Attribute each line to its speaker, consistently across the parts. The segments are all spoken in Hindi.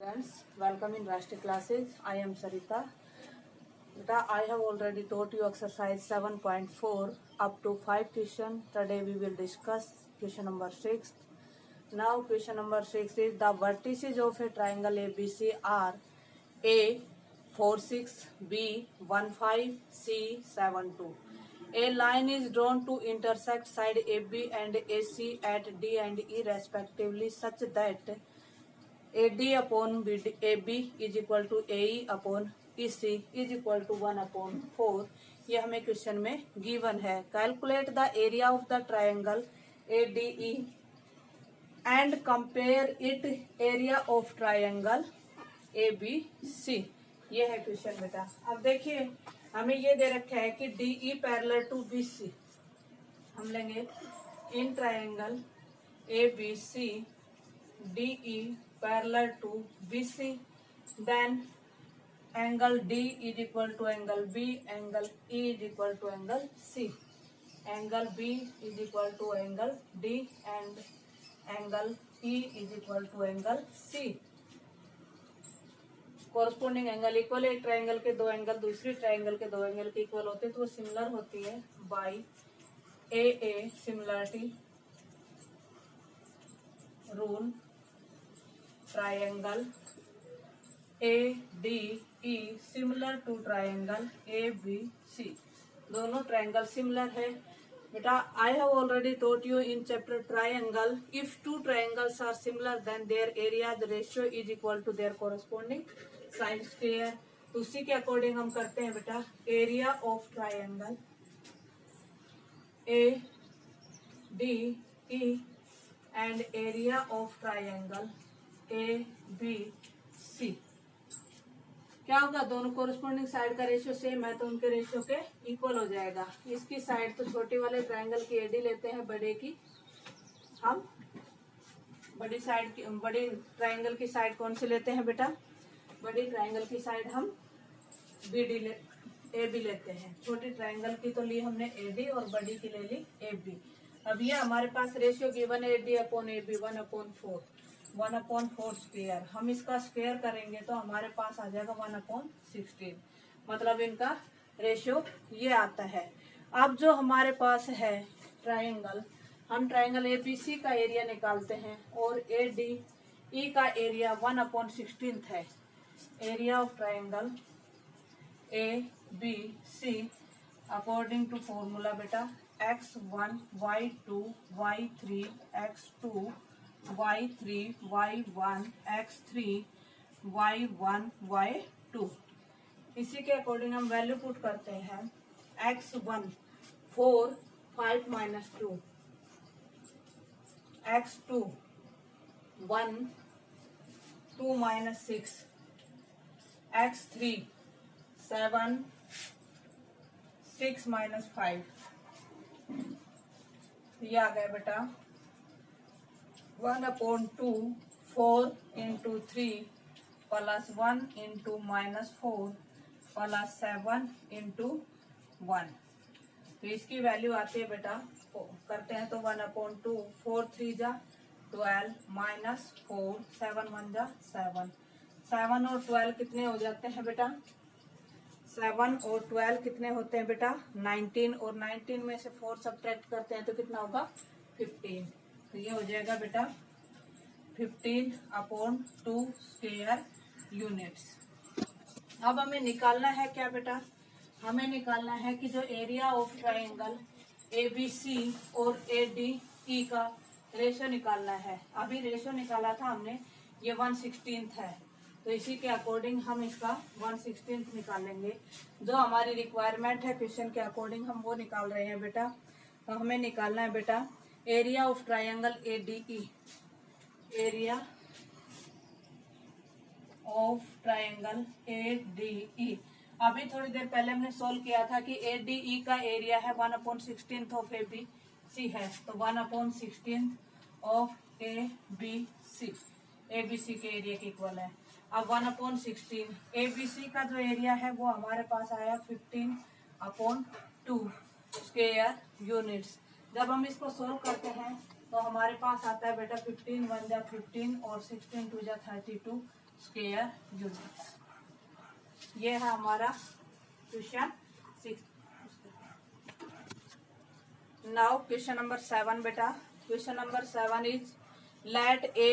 Speaker 1: Friends, welcome in Rashtriya classes. I am Sarita. Beta, I have already taught you exercise 7.4 up to 5 question. Today we will discuss question number 6. Now question number 6 is the vertices of a triangle ABC are A 4 6, B 1 5, C 7 2. A line is drawn to intersect side AB and AC at D and E respectively such that AD upon AB is equal to AE upon EC is equal to 1/4। ये हमें क्वेश्चन में गिवन है। Calculate the area of the triangle ADE and compare it area of triangle ABC। ये है क्वेश्चन बेटा। अब देखिए हमें ये दे रखा है कि DE पैरेलल टू BC। हम लेंगे in triangle ABC DE parallel to BC, then angle D is equal to angle B, angle E is equal to angle C. Angle B is equal to angle D and angle E is equal to angle C. Corresponding angle equal है। एक ट्राइंगल के दो एंगल दूसरी ट्राइंगल के दो एंगल के इक्वल होते हैं तो वो सिमिलर होती है by a similarity rule. Triangle ADE similar to triangle ABC। दोनों ट्राइंगल सिमिलर है बेटा। I have already taught you in chapter triangle if two triangles are similar then their area the ratio is equal to their corresponding side square. तो उसी के अकॉर्डिंग हम करते हैं बेटा area of triangle ADE and area of triangle ABC। क्या होगा, दोनों कोरस्पॉन्डिंग साइड का रेशियो सेम है तो उनके रेशियो के इक्वल हो जाएगा। इसकी साइड तो छोटे वाले ट्राइंगल की AD लेते हैं, बड़े की हम बड़ी साइड की बड़ी ट्राइंगल की साइड कौन सी लेते हैं बेटा? बड़ी ट्राइंगल की साइड हम AB लेते हैं। छोटी ट्राइंगल की तो ली हमने AD और बड़ी की ले ली AB। अब ये हमारे पास रेशियो गिवन है AD अपॉन AB 1/4 स्क्वायर। हम इसका स्क्वायर करेंगे तो हमारे पास आ जाएगा 1/16। मतलब इनका रेशियो ये आता है। अब जो हमारे पास है ट्राइंगल, हम ट्राइंगल ABC का एरिया निकालते हैं और ADE का एरिया 1/16 है। Area of triangle ABC according to formula बेटा x1 y2 y3 x2 y3 y1 x3 y1 y2। इसी के अकॉर्डिंग हम वैल्यू पुट करते हैं। x1 4 5 minus 2, x2 1 2 minus 6, x3 7 6 minus 5। ये आ गया बेटा 1/2 4 into 3 plus 1 into -4 plus 7 into 1। तो इसकी वैल्यू आती है बेटा, करते हैं तो 1/2 4 3 जा 12 -4 7 1 जा 7। 7 और 12 कितने हो जाते हैं बेटा? 7 और 12 कितने होते हैं बेटा? 19। और 19 में से 4 सब्ट्रैक्ट करते हैं तो कितना होगा? 15। तो ये हो जाएगा बेटा 15/2 स्क्वायर यूनिट्स। अब हमें निकालना है क्या बेटा? हमें निकालना है कि जो एरिया ऑफ ट्राइंगल ABC और ADE का रेशियो निकालना है। अभी रेशियो निकाला था हमने, ये 1/16 है तो इसी के अकॉर्डिंग हम इसका 1/16 निकालेंगे। जो हमारी रिक्वायरमेंट है क्वेश्चन के अकॉर्डिंग हम वो निकाल रहे हैं बेटा। तो हमें निकालना है बेटा area of triangle ADE। Area of triangle ADE। अभी थोड़ी देर पहले हमने सोल्व किया था कि ADE का एरिया है 1/16 ऑफ ABC है तो 1/16 ऑफ ABC के एरिया के इक्वल है। अब 1/16 ABC का जो एरिया है वो हमारे पास आया 15/2 स्क्वायर यूनिट्स। जब हम इसको सोल्व करते हैं तो हमारे पास आता है बेटा 15 1 जा 15 और 16 2 जा 32 स्क्वायर यूनिट्स। ये है हमारा क्वेश्चन 6। नाउ क्वेश्चन नंबर 7 बेटा। Question number 7 is let A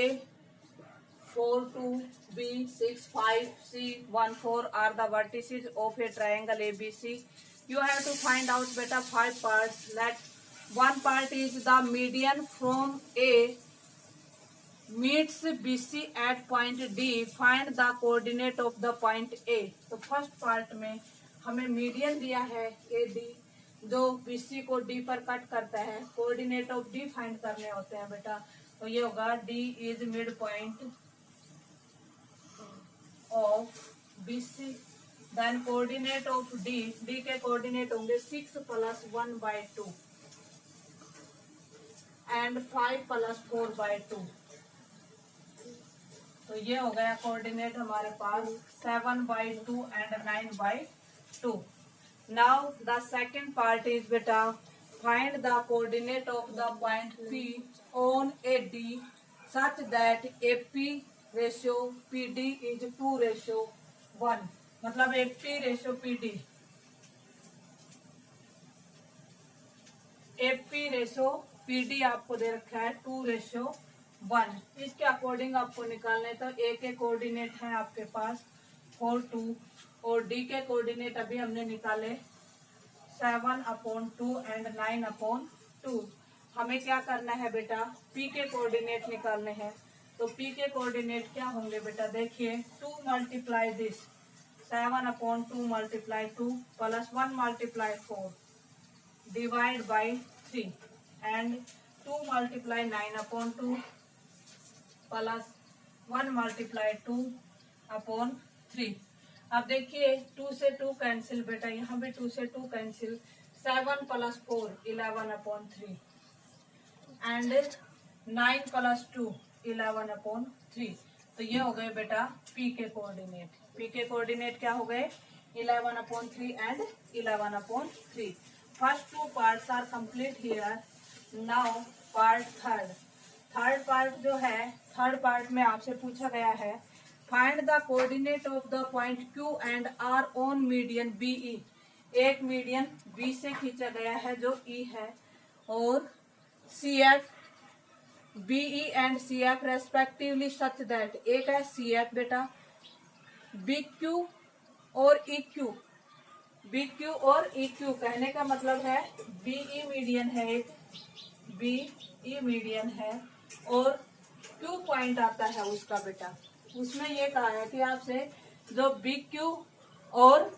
Speaker 1: 4 2 B 6 5 C 1 4 are the vertices of a triangle ABC. You have to find out beta 5 parts. Let one part is the median from A meets BC at point D. Find the coordinate of the point A. तो फर्स्ट पार्ट में हमें मीडियन दिया है AD जो BC को D पर कट करता है। कोऑर्डिनेट ऑफ D फाइंड करने होते हैं बेटा। तो ये होगा D is midpoint of BC। Then coordinate of D के कोऑर्डिनेट होंगे 6 + 1/2 एंड 5 + 4/2। तो ये हो गया कोऑर्डिनेट हमारे पास 7/2 and 9/2। Now the second part is बेटा find the coordinate of the point P on AD such that AP ratio PD is 2:1। मतलब AP ratio PD, AP ratio PD आपको दे रखा है 2:1। इसके अकॉर्डिंग आपको निकालने तो A के कोऑर्डिनेट है आपके पास 4 2 और D के कोऑर्डिनेट अभी हमने निकाले 7/2 एंड 9/2। हमें क्या करना है बेटा P के कोऑर्डिनेट निकालने हैं। तो P के कोऑर्डिनेट क्या होंगे बेटा देखिए 2 multiply this 7/2 multiply 2 + 1 multiply 4 divide by 3 and 2 multiply 9/2 + 1 multiply 2/3। अब देखिए 2 से 2 कैंसिल बेटा, यहाँ भी 2 से 2 कैंसिल 7 + 4 11/3 एंड 9 + 2 11/3। तो ये हो गए बेटा P के कोऑर्डिनेट। P के कोऑर्डिनेट क्या हो गए 11/3 and 11/3। First 2 parts are complete here. Now part third part जो है थर्ड पार्ट में आपसे पूछा गया है find the coordinate of the point Q and R on median BE। एक मीडियन B से खींचा गया है जो E है और CF BE and CF respectively such that एक है CF बेटा BQ और EQ। BQ और EQ कहने का मतलब है BE मीडियन है, एक BE मीडियन है और Q पॉइंट आता है उसका बेटा। उसमें ये कहा है कि आपसे जो BQ और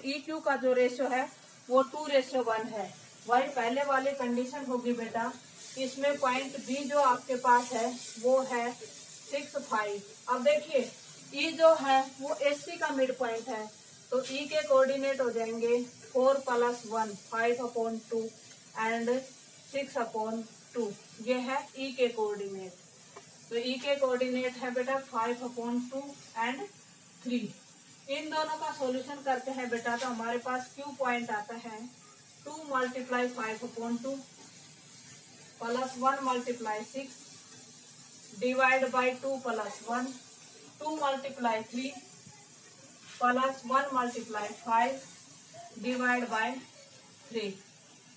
Speaker 1: EQ का जो रेशियो है वो 2:1 है। वही पहले वाली कंडीशन होगी बेटा। इसमें पॉइंट B जो आपके पास है वो है 6 5। अब देखिए E जो है वो AC का मिड पॉइंट है तो E के कोऑर्डिनेट हो जाएंगे 4 + 1 5/2 एंड 6/2। ये है E के कोऑर्डिनेट। तो E के कोऑर्डिनेट है बेटा 5/2 एंड 3। इन दोनों का सॉल्यूशन करते हैं बेटा तो हमारे पास Q पॉइंट आता है 2 × 5/2 + 1 × 6 डिवाइड बाई 2 + 1 2 × 3 + 1 × 5 डिवाइड बाई 3।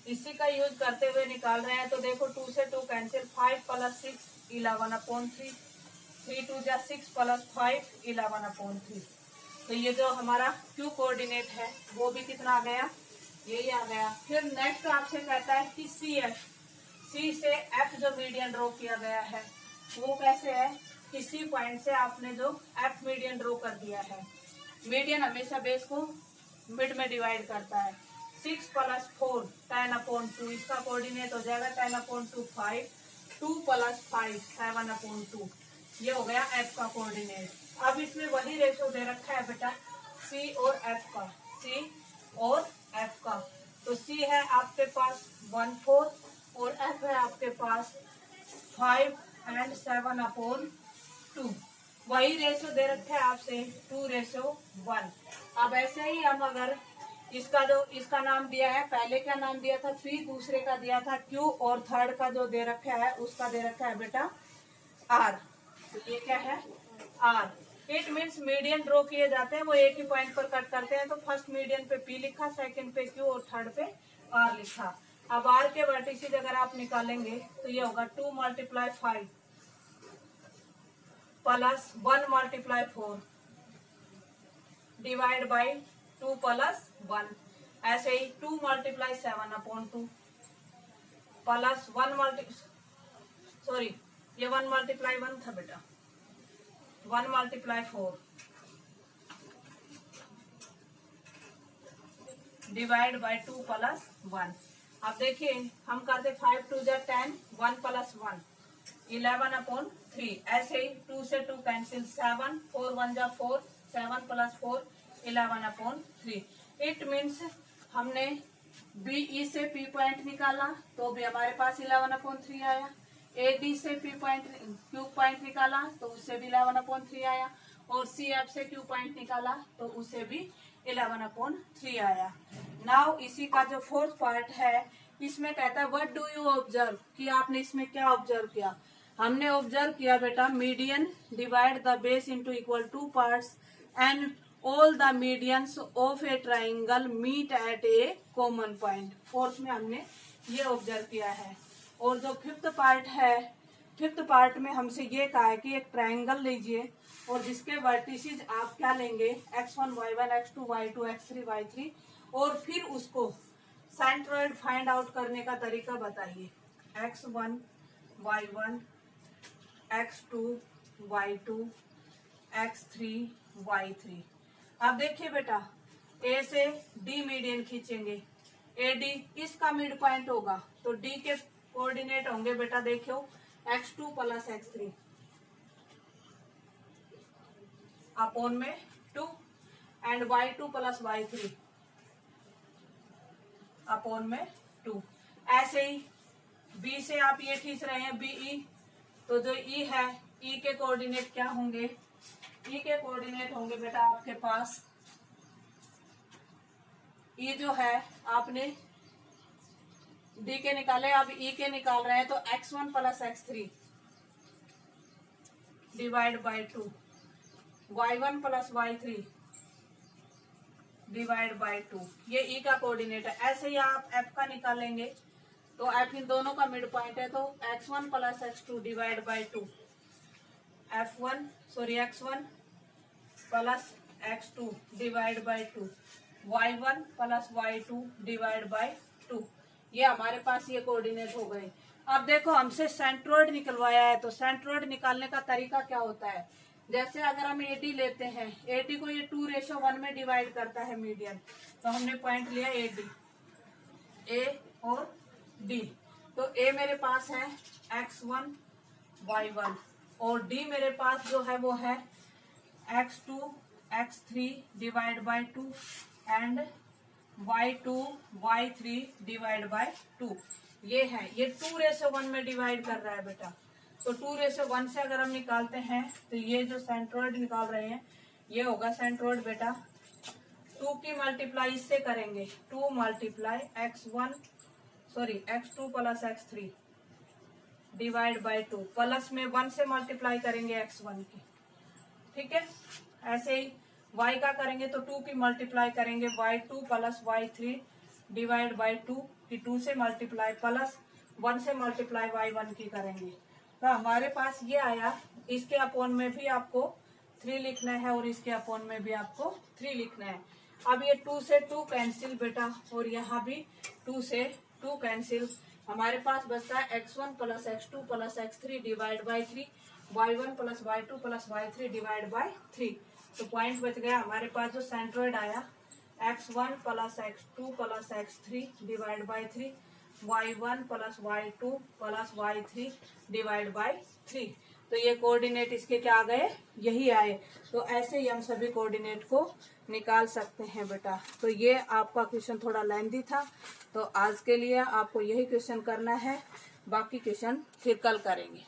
Speaker 1: इसी का यूज करते हुए निकाल रहे हैं तो देखो 2 से 2 कैंसिल 5 + 6 11/3 3 2 जा 6 + 5 11/3। तो ये जो हमारा Q कोऑर्डिनेट है वो भी कितना आ गया यही आ गया। फिर नेक्स्ट आपसे कहता है कि C से F जो मीडियन ड्रॉ किया गया है वो कैसे है कि C पॉइंट से आपने जो F मीडियन ड्रॉ कर दिया है। मीडियन हमेशा बेस को मिड में डिवाइड करता है। 6 + 4 10/2 इसका कोऑर्डिनेट हो जाएगा 10/2 5 2 + 5 7/2। ये हो गया F का कोऑर्डिनेट। अब इसमें वही रेशियो दे रखा है बेटा C और F का। तो C है आपके पास 1/4 और F है आपके पास 5 एंड 7/2। वही रेशियो दे रखे है आपसे 2:1। अब ऐसे ही हम अगर इसका नाम दिया है पहले क्या नाम दिया था P, दूसरे का दिया था Q और थर्ड का जो दे रखा है उसका दे रखा है बेटा R। तो ये क्या है R. It means median draw किए जाते हैं, वो एक ही पॉइंट पर कट करते हैं। तो फर्स्ट मीडियन पे पी लिखा, सेकंड पे क्यू और थर्ड पे आर लिखा। अब आर के वर्टिसेज अगर आप निकालेंगे तो ये होगा 2 × 5 प्लस 1 × 4 डिवाइड बाई 2 + 1। ऐसे ही 2 × 7/2 प्लस 1 × 1 था बेटा, 1 × 4 डिवाइड बाई 2 + 1। अब देखिए हम करते 5 × 2 = 10, 1 + 1 11/3। ऐसे ही 2 से 2 कैंसिल, 7 4 1 = 4, 7 + 4 11/3। इट मीन्स हमने BE से P पॉइंट निकाला तो भी हमारे पास 11/3 आया। AD से Q पॉइंट निकाला तो उससे भी 11/3 आया। और CF से Q पॉइंट निकाला तो उससे भी 11/3 आया। नाउ इसी का जो फोर्थ पार्ट है, इसमें कहता है व्हाट डू यू ऑब्जर्व, कि आपने इसमें क्या ऑब्जर्व किया। हमने ऑब्जर्व किया बेटा median divide the base into equal 2 parts and all the medians of a triangle meet at a common point. Fourth में हमने ये ऑब्जर्व किया है। और जो फिफ्थ पार्ट है, फिफ्थ पार्ट में हमसे ये कहा है कि एक ट्राइंगल लीजिए और जिसके वर्टिसेज आप क्या लेंगे, x1 y1 x2 y2 x3 y3, और फिर उसको सेंट्रोइड फाइंड आउट करने का तरीका बताइए। x1 y1 x2 y2 x3 y3। अब देखिए बेटा, A से D मीडियन खींचेंगे, AD इसका मिड पॉइंट होगा तो D के कोऑर्डिनेट होंगे बेटा, देखियो x2 + x3 अपॉन में 2 एंड y2 + y3 अपॉन में 2। ऐसे ही B से आप ये खींच रहे हैं BE, तो जो E है, E के कोऑर्डिनेट क्या होंगे, E के कोऑर्डिनेट होंगे बेटा आपके पास, E जो है आपने D के निकाले, अब E के निकाल रहे हैं तो x1 + x3 divide by 2, y1 + y3 divide by 2। ये E का कोऑर्डिनेट है। ऐसे ही आप F का निकालेंगे तो F इन दोनों का मिड पॉइंट है, तो x1 + x2 divide by 2, x1 + x2 divide by 2, y1 + y2 divide by 2। ये हमारे पास ये कोऑर्डिनेट हो गए। अब देखो हमसे सेंट्रोइड निकलवाया है, तो सेंट्रोइड निकालने का तरीका क्या होता है। जैसे अगर हम AD लेते हैं, AD को ये 2:1 में डिवाइड करता है मीडियन, तो हमने पॉइंट लिया AD, A और D। तो A मेरे पास है x1 y1 और D मेरे पास जो है वो है x2 x3 divide by 2 and y2 y3 divide by 2। ये है, ये 2:1 में डिवाइड कर रहा है बेटा। तो 2:1 से अगर हम निकालते हैं तो ये जो सेंट्रोइड निकाल रहे हैं ये होगा सेंट्रोइड बेटा, 2 की मल्टीप्लाई इससे करेंगे, 2 × x2 + x3 divide by 2, plus में 1 से मल्टीप्लाई करेंगे x1 की, ठीक है। ऐसे ही y का करेंगे तो 2 की मल्टीप्लाई करेंगे y2 + y3 डिवाइड बाई 2 की 2 से मल्टीप्लाई, प्लस 1 से मल्टीप्लाई y1 की करेंगे। तो हमारे पास ये आया। इसके अपॉन में भी आपको 3 लिखना है और इसके अपॉन में भी आपको 3 लिखना है। अब ये 2 से 2 कैंसिल बेटा, और यहाँ भी 2 से 2 कैंसिल। हमारे पास बचता है x1 + x2 + x3 divide by 3, y1 + y2 + y3 divide by 3। तो पॉइंट बच गया हमारे पास जो सेंट्रोइड आया, x1 + x2 + x3 divide by 3, y1 + y2 + y3 divide by 3। तो ये कोऑर्डिनेट इसके क्या आ गए, यही आए। तो ऐसे ही हम सभी कोऑर्डिनेट को निकाल सकते हैं बेटा। तो ये आपका क्वेश्चन थोड़ा लेंथी था, तो आज के लिए आपको यही क्वेश्चन करना है, बाकी क्वेश्चन फिर कल करेंगे।